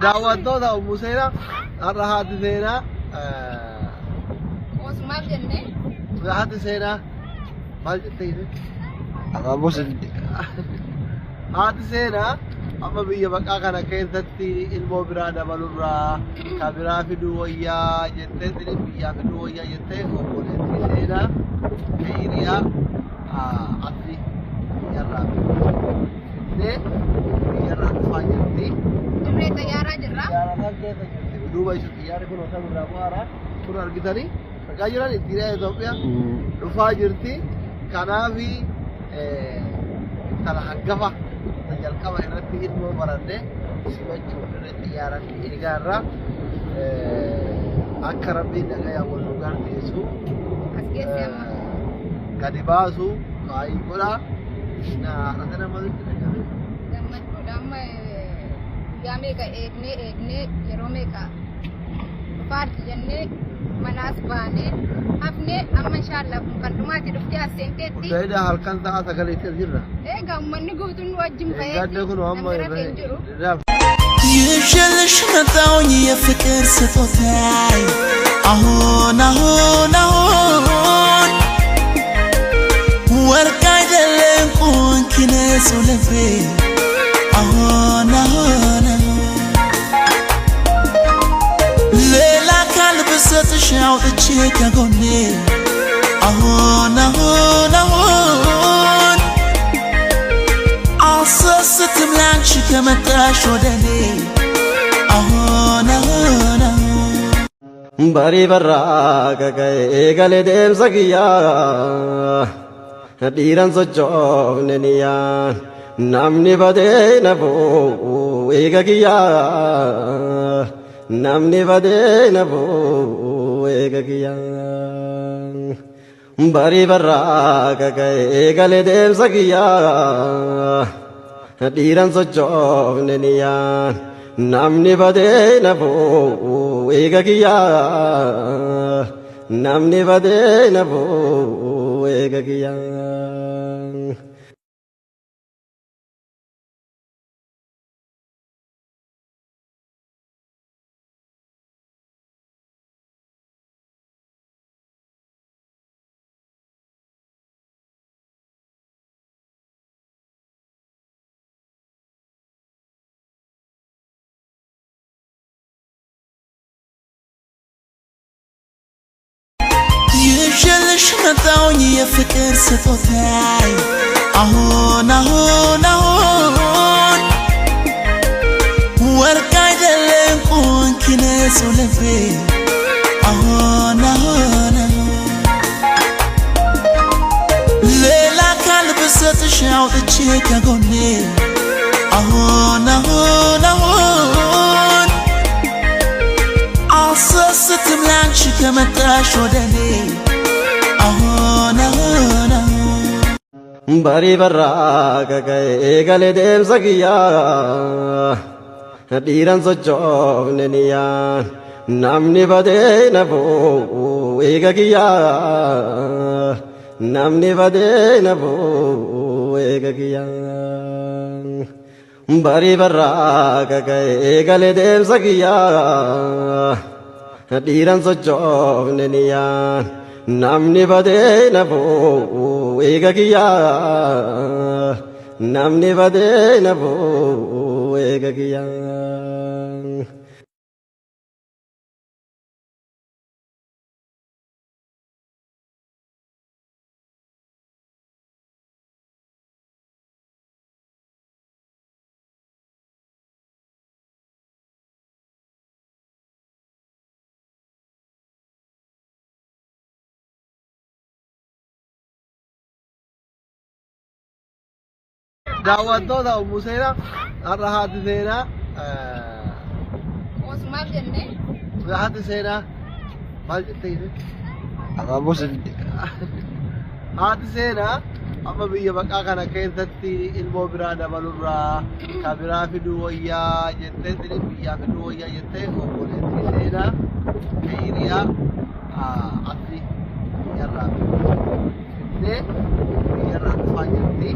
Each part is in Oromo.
daawwattoota Museenaa har'a haati seenaa Maal jennee? haati seenaa maal jettee haati seenaa amma biyya baqaa kana keessatti ilmoo biraa dabalurraa ka biraa fiduu wayyaa jettee biyyaa fiduu wayyaa jettee obboleettii seenaa hiriyaa asii biyyarraa dhufaa jirti. Dirree xayyaaraa jirra. Xayyaaraan keessa jirti. Duuba ishee xiyyaarri kun osoo irraa bu'aaraa kun argitanii argaa jiran Itiyoopiyaa Itoophiyaa dhufaa jirti. Kanaafi intala hangafa jalqaba irratti ilmoo barannee simachuu dirree xiyyaaratti eegaarraa akka rabbiin dhagayaa wal nu gargaaru As keessee amma. gadi baasu kaayii godhaa. Haadha nama nutti dhagaame. Gammachuudha amma guyyaa meeqa eegnee yeroo meeqa dhufaarti jennee manaas baanee hafnee amma inshaallah kun kan dhumaatti dhuftee as seenteetti. Dayida halkan sa'a sagaliitti jirra. Egaa uummanni guutuun nu wajjin ka'ee Gadda kun amma jiru. ይዤልሽ መጣሁኝ የፍቅር ስጦታዬ አሁን ወርቅ አይደለም ቁንኪ ነሱ ልቤ አሁን ሌላ አካል ብሰጥሽ አውጥቼ ከጎኔ አሁን አልሰስትም ላንቺ ከመጣሽ ወደኔ አሁን Bari barra kakae gale dem sakiya Dhiiran sochoofne niyaan namni badee na boo'u eega kiyyaa namni badee na boo'u eega kiyyaa Bari barra kakae gale dem sakiya Dhiiran sochoofne niyaan namni badee na boo'u eega kiyyaa namni badee na boo'u eega kiyyaa. ይዤልሽ መጣሁኝ የፍቅር ስጦታዬ አሁን ወርቅ አይደለም ቁንኪ ነሱ ልቤ አሁን ሌላ አካል ብሰጥሽ አውጥቼ ከጎኔ አሁን አልሰስትም ላንቺ ከመጣሽ ወደኔ አሁን Bari barra kakae gale dem sakiya Dhiiran sochoofne niyaan namni badee na boo'u eega kiyyaa namni badee na boo'u eega kiyyaa Bari barra kakae gale dem sakiya Dhiiran sochoofne niyaan namni badee na boo'u eega kiyyaa namni badee na boo'u eega kiyyaa. Daawwattoota Museenaa har'a haati seenaa Maal jennee? haati seenaa maal jettee haati seenaa amma biyya baqaa kana keessatti ilmoo biraa dabalurraa ka biraa fiduu wayyaa jettee biyyaa fiduu wayyaa jettee obboleettii seenaa hiriyaa asii biyyarraa dhufaa jirti.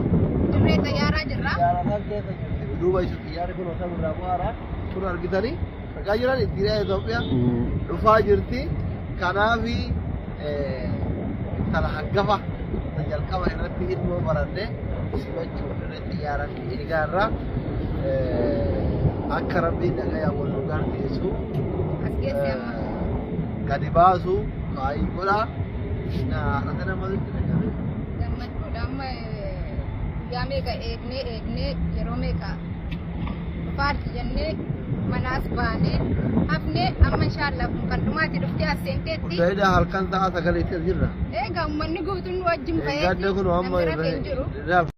Dirree xayyaaraa jirra. Xayyaaraan keessa jirti. Duuba ishee xiyyaarri kun osoo irraa bu'aaraa kun argitanii dhagaa jiran Itiyoopiyaa Itoophiyaa dhufaa jirti kanaafi tala haggafa jalqaba irratti ilmoo baranne simachuu irratti xiyyaaraan eegaarra akka rabbiin dhagayaa wal dhugaan geessu gadi baasu kaayii godhaa haadha namatti dhagame gammachuudha amma guyyaa meeqa eegnee yeroo meeqa faarti jennee manaas baanee hafnee amma inshaallah kan dhumaatti dhuftee as seenteetti Dayda halkan ta'a sagaleetti jirra eegaa uummanni guutuun wajjin gadda kun amma jiru